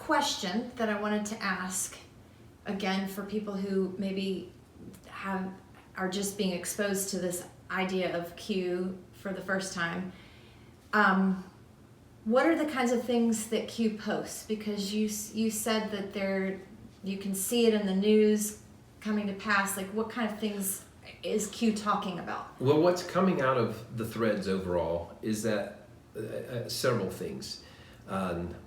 question that I wanted to ask, again, for people who maybe are just being exposed to this idea of Q for the first time. What are the kinds of things that Q posts? Because you said that you can see it in the news coming to pass. Like, what kind of things is Q talking about? Well, what's coming out of the threads overall is that several things.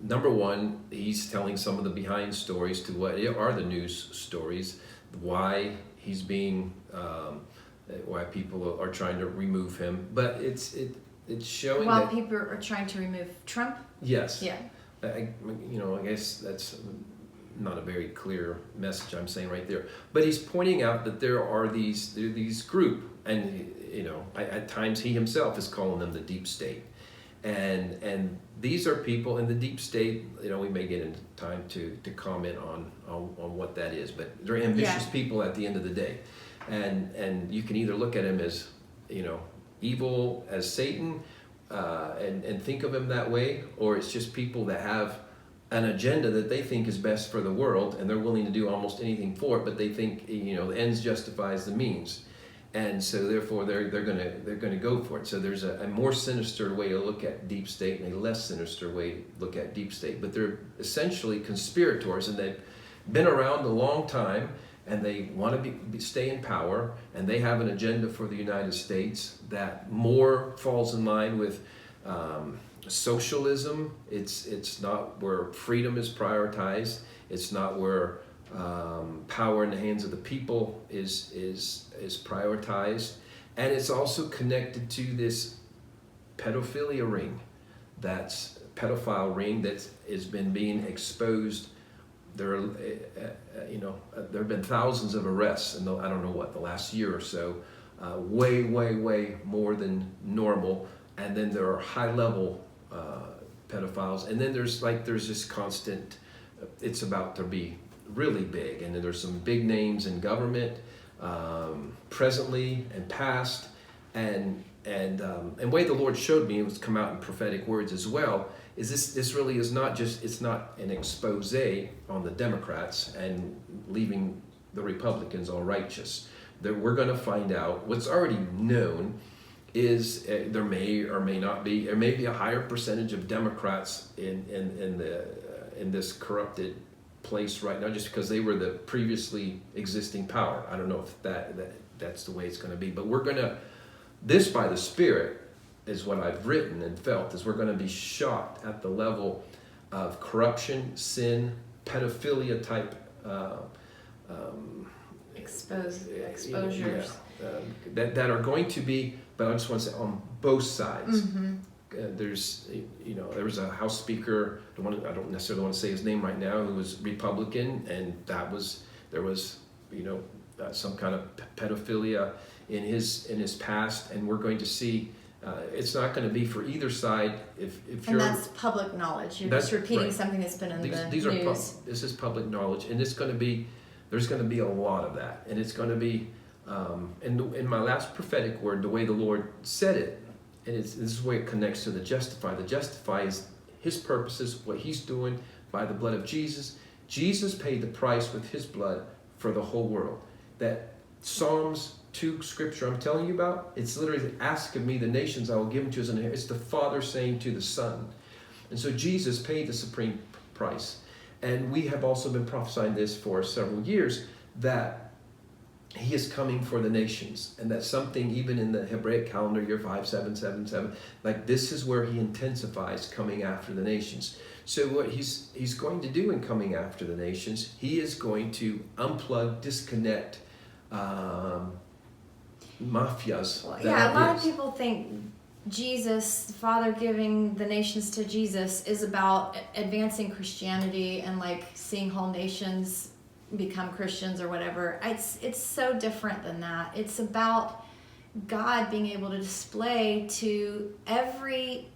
Number one, he's telling some of the behind stories to what are the news stories, why he's being, why people are trying to remove him. But it's showing while that people are trying to remove Trump. Yes. Yeah. I guess that's not a very clear message I'm saying right there. But he's pointing out that there are these group, and at times he himself is calling them the deep state, and these are people in the deep state. We may get into time to comment on what that is, but they're ambitious people at the end of the day, and you can either look at him as evil as Satan, and think of him that way, or it's just people that have an agenda that they think is best for the world, and they're willing to do almost anything for it, but they think the ends justifies the means, and so therefore they're gonna go for it. So there's a more sinister way to look at deep state and a less sinister way to look at deep state, but they're essentially conspirators, and they've been around a long time, and they want to stay in power, and they have an agenda for the United States that more falls in line with socialism. It's not where freedom is prioritized. It's not where power in the hands of the people is prioritized, and it's also connected to this pedophile ring, pedophile ring that has been being exposed. There have been thousands of arrests in the last year or so, way more than normal. And then there are high level pedophiles, and then there's this constant. It's about to be really big, and then there's some big names in government, presently and past, and way the Lord showed me, it was come out in prophetic words as well. Is this really is not just, it's not an expose on the Democrats and leaving the Republicans all righteous. That we're going to find out what's already known is there may or may not be, there may be a higher percentage of Democrats in this corrupted place right now, just because they were the previously existing power. I don't know if that's the way it's going to be, but we're going to, this by the Spirit is what I've written and felt, is we're going to be shocked at the level of corruption, sin, pedophilia type exposures that are going to be, but I just want to say on both sides. Mm-hmm. There was a House Speaker, I don't necessarily want to say his name right now, who was Republican, and there was some kind of pedophilia in his past, and we're going to see. It's not going to be for either side. If you're, and that's public knowledge. You're just repeating right. something that's been in the news. This is public knowledge, and there's going to be a lot of that, and it's going to be. In my last prophetic word, the way the Lord said it, and this is the way it connects to the justify. The justify is His purposes, what He's doing by the blood of Jesus. Jesus paid the price with His blood for the whole world. That Psalms 2 scripture I'm telling you about, it's literally, ask of me the nations, I will give them to you as an inheritance. It's the Father saying to the Son. And so Jesus paid the supreme price. And we have also been prophesying this for several years, that He is coming for the nations, and that something even in the Hebraic calendar year 5777, like this is where He intensifies coming after the nations. So what he's going to do in coming after the nations, He is going to unplug, disconnect mafias. Well, yeah, a lot of people think Jesus, the Father giving the nations to Jesus, is about advancing Christianity and like seeing whole nations become Christians or whatever. It's so different than that. It's about God being able to display to every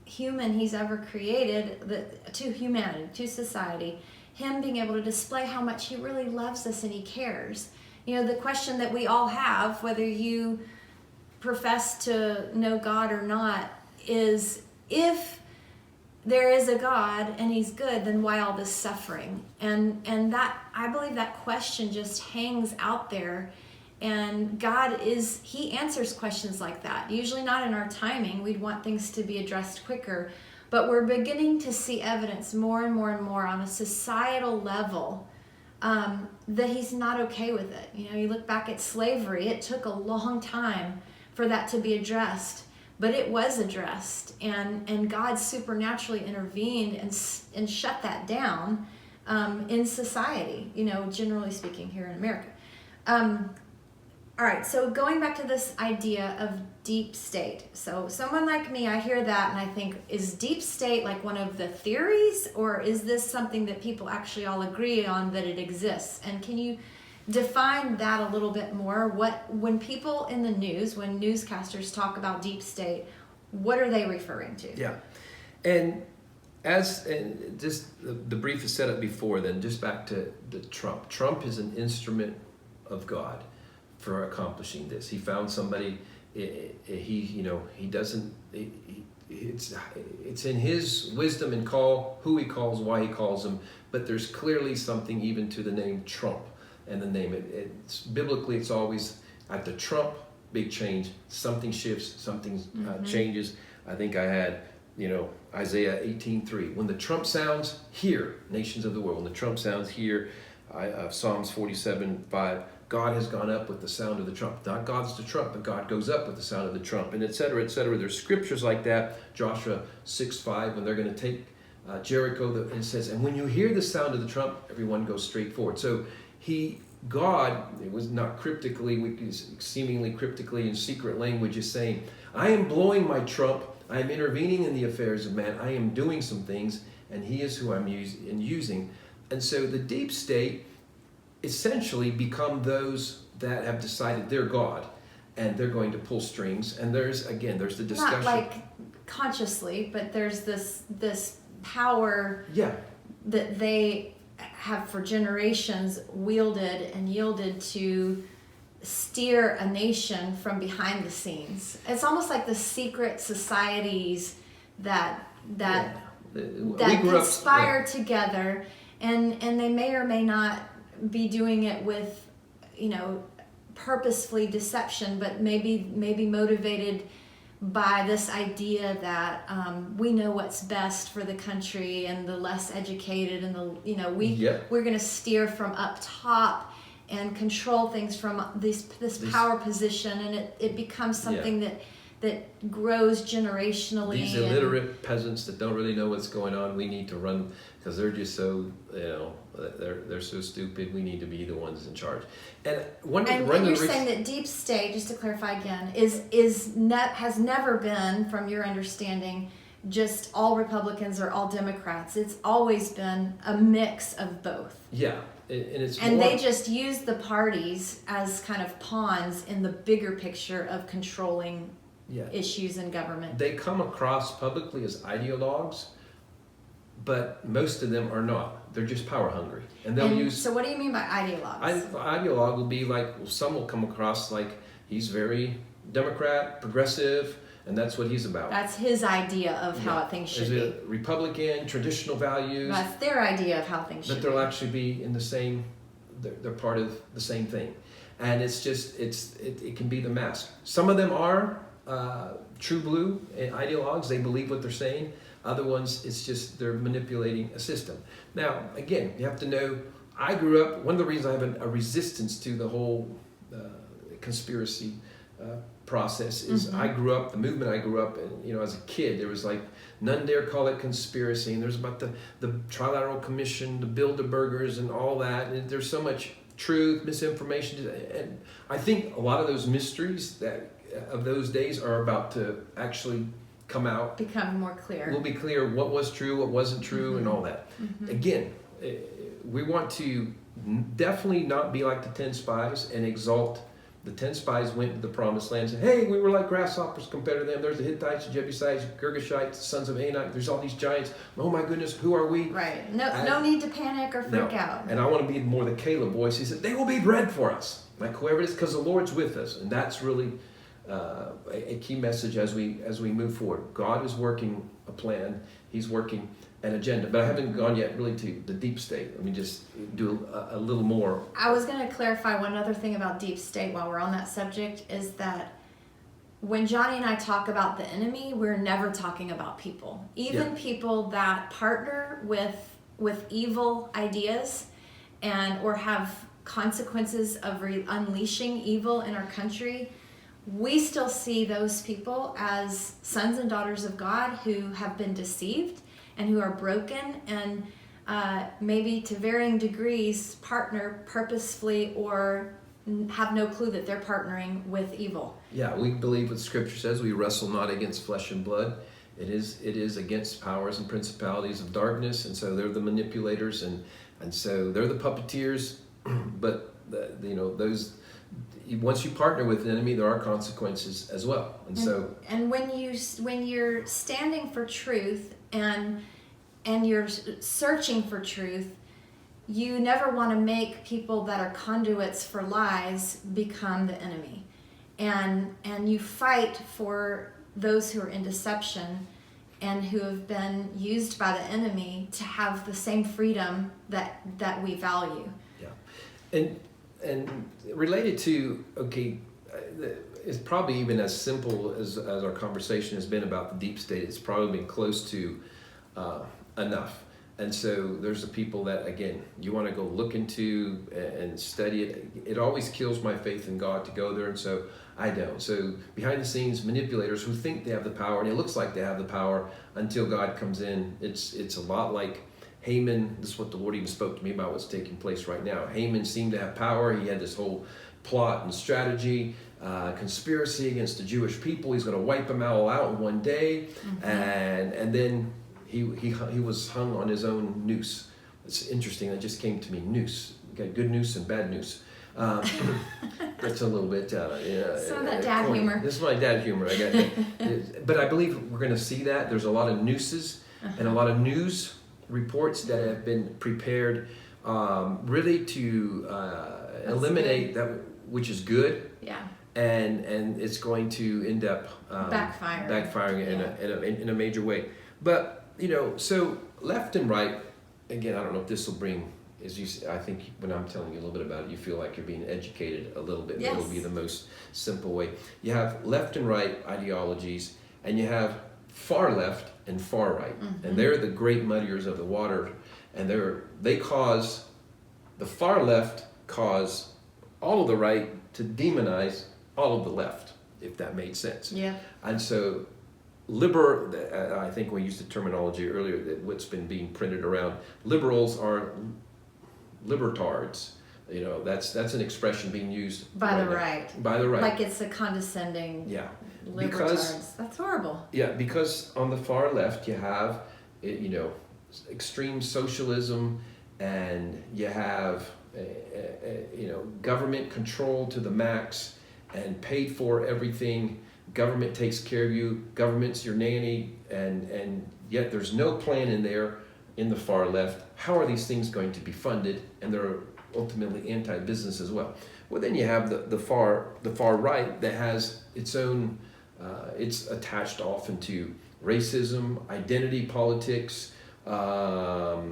human He's ever created, to humanity, to society, Him being able to display how much He really loves us and He cares. The question that we all have, whether you profess to know God or not, is if there is a God and he's good, then why all this suffering? And that, I believe that question just hangs out there. And God he answers questions like that. Usually not in our timing. We'd want things to be addressed quicker. But we're beginning to see evidence more and more and more on a societal level that he's not okay with it. You know, you look back at slavery, it took a long time for that to be addressed. But it was addressed, and God supernaturally intervened and shut that down in society, you know, generally speaking here in America. All right, so going back to this idea of deep state. So someone like me, I hear that and I think, is deep state like one of the theories, or is this something that people actually all agree on that it exists? And can you define that a little bit more? When people in the news, when newscasters talk about deep state, what are they referring to? Yeah, and just the brief is set up before, then just back to the Trump. Trump is an instrument of God for accomplishing this. He found somebody. It's in his wisdom and call who he calls, why he calls them. But there's clearly something even to the name Trump. And the name, it's biblically, it's always at the Trump, big change, something shifts, something changes. I think I had, Isaiah 18:3. When the trump sounds, hear, nations of the world. When the trump sounds, hear. Psalms 47:5. God has gone up with the sound of the trump. Not God's the trump, but God goes up with the sound of the trump, and et cetera, et cetera. There's scriptures like that. Joshua 6:5, when they're going to take Jericho, it says, and when you hear the sound of the trump, everyone goes straight forward. So God, it was not cryptically, seemingly cryptically in secret language, is saying, I am blowing my trump, I am intervening in the affairs of man, I am doing some things, and he is who I'm using. And so the deep state essentially become those that have decided they're God, and they're going to pull strings. And there's the discussion. Not like consciously, but there's this power that they have for generations wielded and yielded to steer a nation from behind the scenes. It's almost like the secret societies that conspire together, and they may or may not be doing it with, purposefully deception, but maybe motivated by this idea that we know what's best for the country, and the less educated and we're going to steer from up top and control things from this power position, and it becomes something that grows generationally. These illiterate peasants that don't really know what's going on, we need to run because they're just so they're so stupid. We need to be the ones in charge. And you're saying that deep state, just to clarify again, has never been, from your understanding, just all Republicans or all Democrats. It's always been a mix of both. Yeah, they just use the parties as kind of pawns in the bigger picture of controlling issues in government. They come across publicly as ideologues, but most of them are not. They're just power hungry, and they'll use. So, what do you mean by ideologues? Ideologue will be like, some will come across like he's very Democrat, progressive, and that's what he's about. That's his idea of how things should be. There's a Republican, traditional values. That's their idea of how things should be. But they'll actually be in the same. They're part of the same thing, and it's just it can be the mask. Some of them are true blue ideologues. They believe what they're saying. Other ones, it's just they're manipulating a system. Now, again, you have to know, I grew up, one of the reasons I have a resistance to the whole conspiracy process is I grew up, the movement I grew up in, as a kid, there was like, none dare call it conspiracy, and there's about the Trilateral Commission, the Bilderbergers and all that, and there's so much truth, misinformation, and I think a lot of those mysteries of those days are about to actually come out, become more clear. We'll be clear what was true, what wasn't true, and all that. Again, we want to definitely not be like the 10 spies and exalt. The 10 spies went to the promised land and said, hey, we were like grasshoppers compared to them. There's the Hittites, the Jebusites, Girgashites, sons of Anak. There's all these giants. Oh my goodness, who are we? Right. No need to panic or freak out. And I want to be more the Caleb voice. He said, they will be bread for us. Like whoever it is, because the Lord's with us. And that's really a key message as we move forward. God is working a plan. He's working an agenda. But I haven't gone yet really to the deep state. Let me just do a little more. I was going to clarify one other thing about deep state while we're on that subject, is that when Johnny and I talk about the enemy, we're never talking about people. Even people that partner with evil ideas or have consequences of unleashing evil in our country, we still see those people as sons and daughters of God who have been deceived and who are broken and maybe to varying degrees partner purposefully or have no clue that they're partnering with evil. Yeah, we believe what Scripture says. We wrestle not against flesh and blood. It is against powers and principalities of darkness, and so they're the manipulators, and so they're the puppeteers. But those, once you partner with an enemy, there are consequences as well. And when you're standing for truth and you're searching for truth, you never want to make people that are conduits for lies become the enemy. And you fight for those who are in deception and who have been used by the enemy to have the same freedom that we value. Yeah. And related to, it's probably even as simple as our conversation has been about the deep state, it's probably been close to enough. And so there's the people that, again, you want to go look into and study it. It always kills my faith in God to go there, and so I don't. So behind the scenes, manipulators who think they have the power, and it looks like they have the power until God comes in. It's a lot like Haman. This is what the Lord even spoke to me about what's taking place right now. Haman seemed to have power. He had this whole plot and strategy, conspiracy against the Jewish people. He's going to wipe them all out in one day, and then he was hung on his own noose. It's interesting. That just came to me. Noose. We got good noose and bad noose. That's a little bit. Some of that dad humor. This is my dad humor. I got. But I believe we're going to see that. There's a lot of nooses and a lot of news reports that have been prepared, really to eliminate that which is good. Yeah. And it's going to end up backfiring in a major way. But so left and right, again, I don't know if this will bring, I think when I'm telling you a little bit about it, you feel like you're being educated a little bit. Yes. It'll be the most simple way. You have left and right ideologies, and you have far left and far right. And they're the great muddiers of the water, and the far left cause all of the right to demonize all of the left, if that made sense. Yeah. And so I think we used the terminology earlier that what's been being printed around. Liberals are libertards. That's an expression being used by the right. By the right. Like it's a condescending. Yeah. Libertards. That's horrible. Yeah, because on the far left you have, extreme socialism, and you have, government control to the max, and paid for everything. Government takes care of you. Government's your nanny, and yet there's no plan in there in the far left. How are these things going to be funded? And they're ultimately anti-business as well. Well, then you have the far right that has its own. It's attached often to racism, identity politics. It'll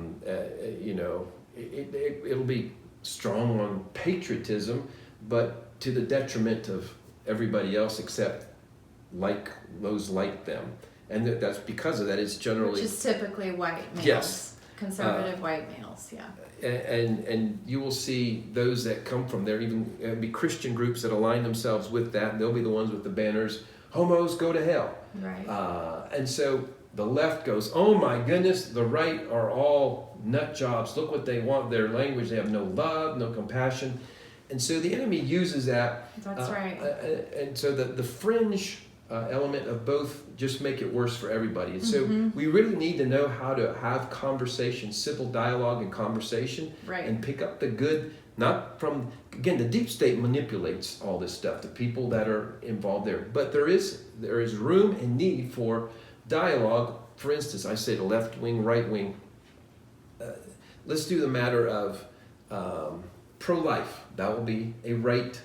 be strong on patriotism, but to the detriment of everybody else except those like them. And that's because of that. It's generally, which is typically white males. Yes. Conservative white males. Yeah. And you will see those that come from there, even be Christian groups that align themselves with that. They'll be the ones with the banners, homos go to hell. Right. And so the left goes, oh my goodness, the right are all nut jobs. Look what they want, their language. They have no love, no compassion. And so the enemy uses that. That's right. And so the fringe element of both just make it worse for everybody. And so we really need to know how to have conversation, civil dialogue and conversation, right. And pick up the good, not from, again, the deep state manipulates all this stuff, the people that are involved there. But there is room and need for dialogue. For instance, I say the left wing, right wing. Let's do the matter of pro-life. That will be a right.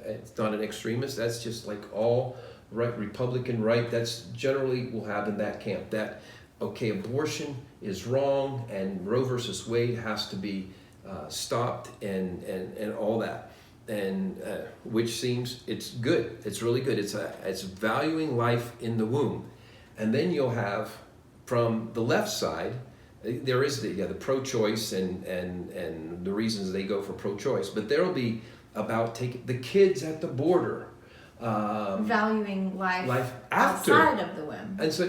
It's not an extremist. That's just like all right, Republican right, that's generally will have in that camp that, okay, abortion is wrong and Roe versus Wade has to be stopped and all that. And which seems, it's good. It's really good. It's valuing life in the womb. And then you'll have, from the left side, there is the pro-choice and the reasons they go for pro-choice. But there will be about taking the kids at the border. Valuing life after. outside of the womb. And so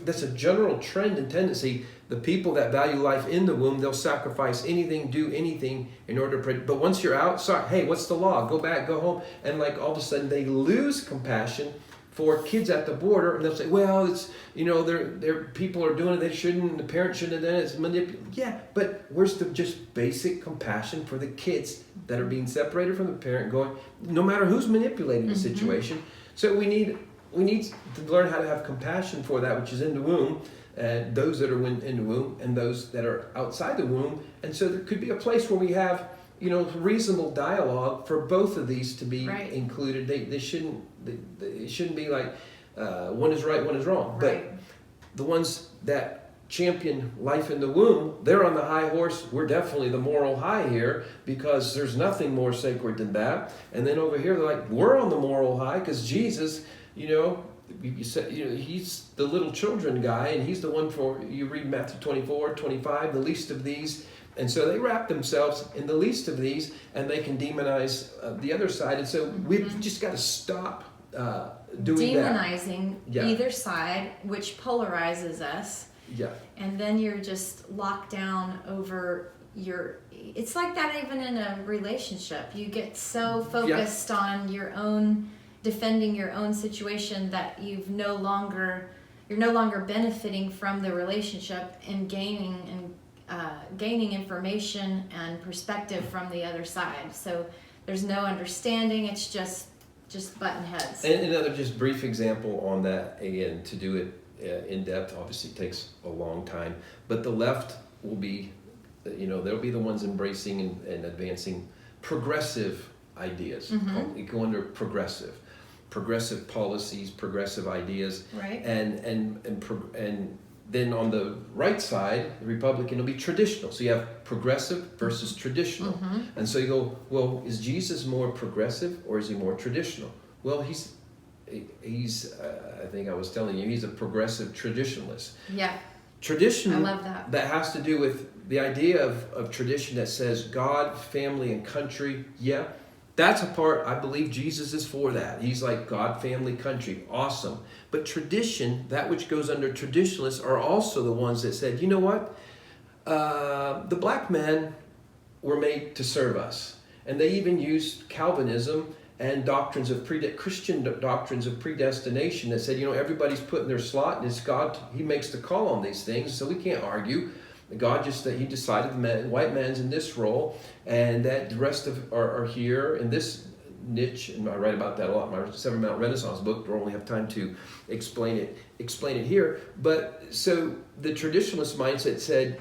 that's a general trend and tendency. The people that value life in the womb, they'll sacrifice anything, do anything in order to. But once you're outside, hey, what's the law? Go back, go home. And like all of a sudden they lose compassion for kids at the border, and they'll say, well, it's, they're people are doing it, they shouldn't, the parents shouldn't have done it, it's manipulative. Yeah, but where's the just basic compassion for the kids that are being separated from the parent going, no matter who's manipulating the situation. So we need to learn how to have compassion for that which is in the womb, and those that are in the womb and those that are outside the womb. And so there could be a place where we have, reasonable dialogue for both of these to be included. They shouldn't be like one is right, one is wrong. Right. But the ones that champion life in the womb, they're on the high horse. We're definitely the moral high here because there's nothing more sacred than that. And then over here, they're like, we're on the moral high because Jesus, you said, he's the little children guy, and he's the one for, you read Matthew 24:25, the least of these. And so they wrap themselves in the least of these, and they can demonize the other side. And so we've just got to stop doing demonizing either side, which polarizes us. Yeah. And then you're just locked down over it's like that even in a relationship. You get so focused on your own, defending your own situation that you're no longer benefiting from the relationship and gaining information and perspective from the other side. So there's no understanding. It's just button heads. And another just brief example on that, again, to do it in depth obviously takes a long time, but the left will be, they'll be the ones embracing and advancing progressive ideas. You go under progressive policies, progressive ideas, right? And then on the right side, the Republican will be traditional. So you have progressive versus traditional. And so you go, well, is Jesus more progressive or is he more traditional? Well, he's I think I was telling you, he's a progressive traditionalist. Yeah. Tradition, I love that. That has to do with the idea of tradition that says God, family, and country. Yeah. That's a part, I believe Jesus is for that. He's like God, family, country. Awesome. But tradition, that which goes under traditionalists, are also the ones that said, you know what? The black men were made to serve us. And they even used Calvinism and Christian doctrines of predestination that said, everybody's put in their slot and it's God, he makes the call on these things, so we can't argue. God he decided the white man's in this role, and that the rest are here in this niche. And I write about that a lot in my Seven Mount Renaissance book. Don't only have time to explain it here. But so the traditionalist mindset said,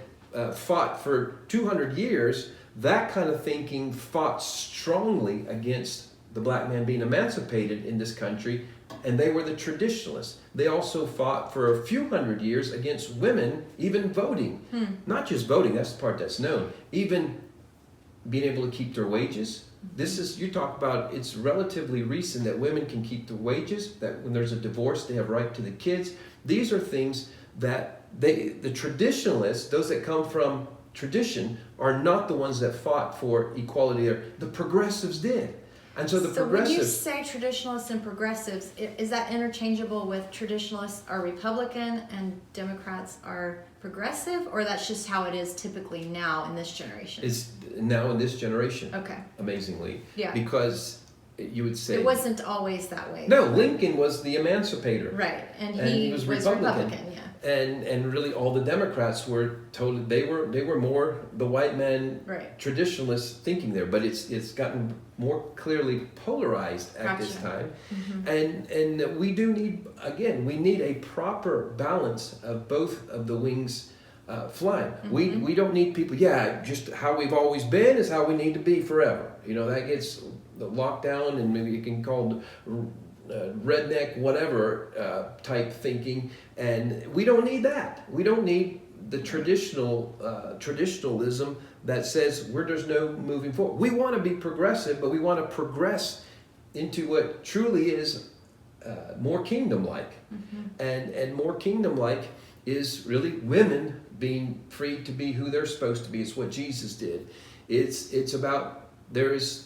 fought for 200 years. That kind of thinking fought strongly against the black man being emancipated in this country, and they were the traditionalists. They also fought for a few hundred years against women even voting. Not just voting, that's the part that's known, even being able to keep their wages. This is, you talk about, it's relatively recent that women can keep their wages, that when there's a divorce, they have right to the kids. These are things that the traditionalists, those that come from tradition, are not the ones that fought for equality there. The progressives did. And so when you say traditionalists and progressives, is that interchangeable with traditionalists are Republican and Democrats are progressive, or that's just how it is typically now in this generation? It's now in this generation. Okay. Amazingly. Yeah. Because you would say... It wasn't always that way. No, Lincoln was the emancipator. Right. And he was Republican, yeah. And really all the Democrats were totally, they were more the white man traditionalist thinking there, but it's gotten more clearly polarized at this time. And we do need, again, we need a proper balance of both of the wings flying. We don't need people, just how we've always been is how we need to be forever. That gets locked down, and maybe you can call redneck, whatever type thinking, and we don't need that. We don't need the traditionalism that says there's no moving forward. We want to be progressive, but we want to progress into what truly is more kingdom-like. And more kingdom-like is really women being free to be who they're supposed to be. It's what Jesus did. It's about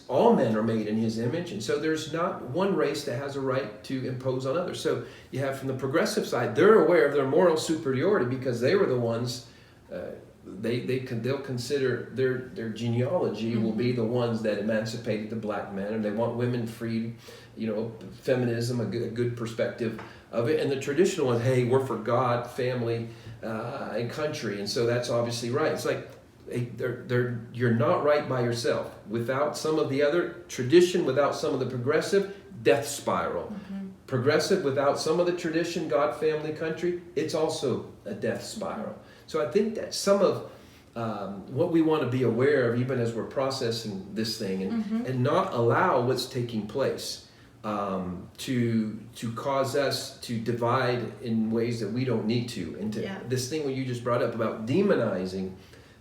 all men are made in his image, and so there's not one race that has a right to impose on others. So you have from the progressive side, they're aware of their moral superiority because they were the ones. They'll consider their genealogy will be the ones that emancipated the black men, and they want women free, feminism, a good perspective of it. And the traditional one, hey, we're for God, family, and country, and so that's obviously right. It's like you're not right by yourself. Without some of the other tradition, without some of the progressive, death spiral. Progressive without some of the tradition, God, family, country, it's also a death spiral. So I think that some of what we want to be aware of, even as we're processing this thing, and not allow what's taking place to cause us to divide in ways that we don't need to. And this thing what you just brought up about demonizing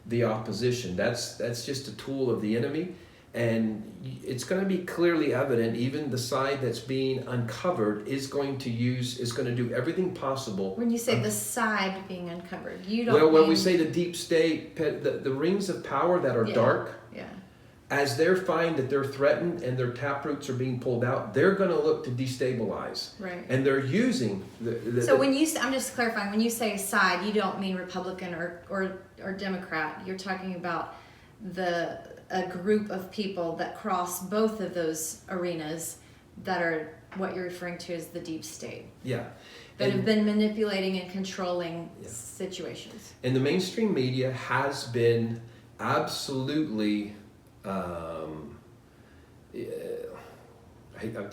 the opposition, that's just a tool of the enemy. And it's going to be clearly evident, even the side that's being uncovered is going to do everything possible. When you say the side being uncovered, you don't Well, when we say the deep state, the rings of power that are dark, as they find that they're threatened and their taproots are being pulled out, they're going to look to destabilize. Right. And they're using So when you say, I'm just clarifying, when you say side, you don't mean Republican or Democrat. You're talking about a group of people that cross both of those arenas that are what you're referring to as the deep state. Yeah. That have been manipulating and controlling situations. And the mainstream media has been absolutely, the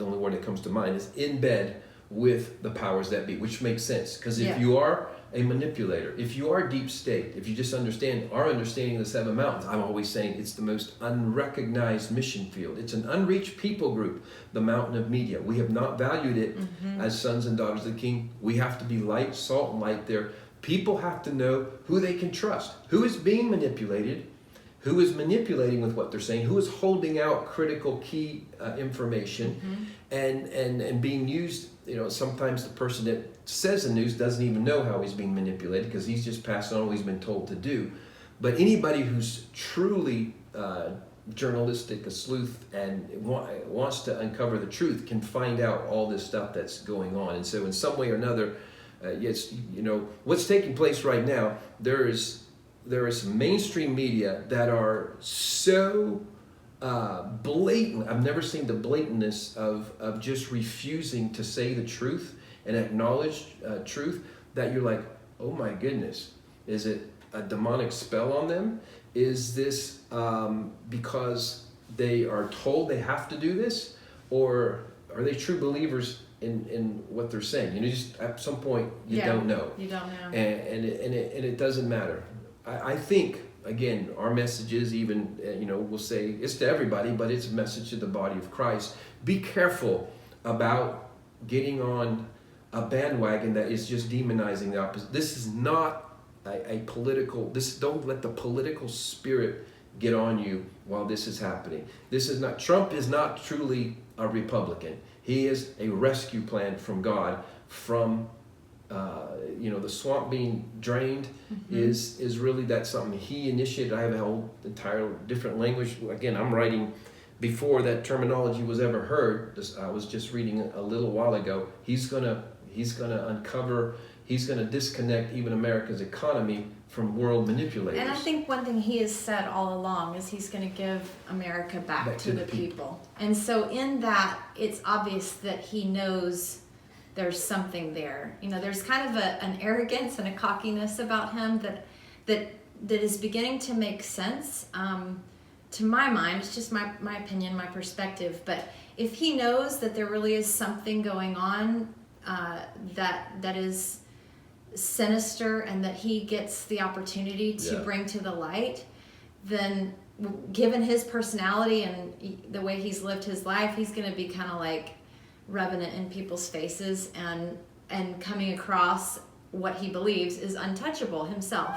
only word that comes to mind is in bed with the powers that be, which makes sense. Because if you are a manipulator, if you are deep state, if you just understand our understanding of the seven mountains, I'm always saying it's the most unrecognized mission field. It's an unreached people group, the mountain of media. We have not valued it as sons and daughters of the King. We have to be light, salt, and light there. People have to know who they can trust, who is being manipulated, who is manipulating with what they're saying, who is holding out critical key information and being used. Sometimes the person that says the news doesn't even know how he's being manipulated because he's just passing on what he's been told to do. But anybody who's truly journalistic, a sleuth, and wants to uncover the truth can find out all this stuff that's going on. And so in some way or another, what's taking place right now, there is some mainstream media that are so blatant. I've never seen the blatantness of just refusing to say the truth and acknowledge truth, that you're like, oh my goodness, is it a demonic spell on them? Is this because they are told they have to do this, or are they true believers in what they're saying? Just at some point you don't know. You don't know, and it doesn't matter. I think, again, our message is even, we'll say it's to everybody, but it's a message to the body of Christ. Be careful about getting on a bandwagon that is just demonizing the opposite. This is not a political, don't let the political spirit get on you while this is happening. Trump is not truly a Republican. He is a rescue plan from God, from the swamp being drained is really, that's something he initiated. I have a whole entire different language. Again, I'm writing before that terminology was ever heard. I was just reading a little while ago. He's gonna uncover. He's gonna disconnect even America's economy from world manipulators. And I think one thing he has said all along is he's going to give America back to the people. And so in that, it's obvious that he knows there's something there. There's kind of an arrogance and a cockiness about him that is beginning to make sense. To my mind, it's just my opinion, my perspective. But if he knows that there really is something going on that is sinister and that he gets the opportunity to bring to the light, then given his personality and the way he's lived his life, he's going to be kind of like, rubbing it in people's faces and coming across what he believes is untouchable himself.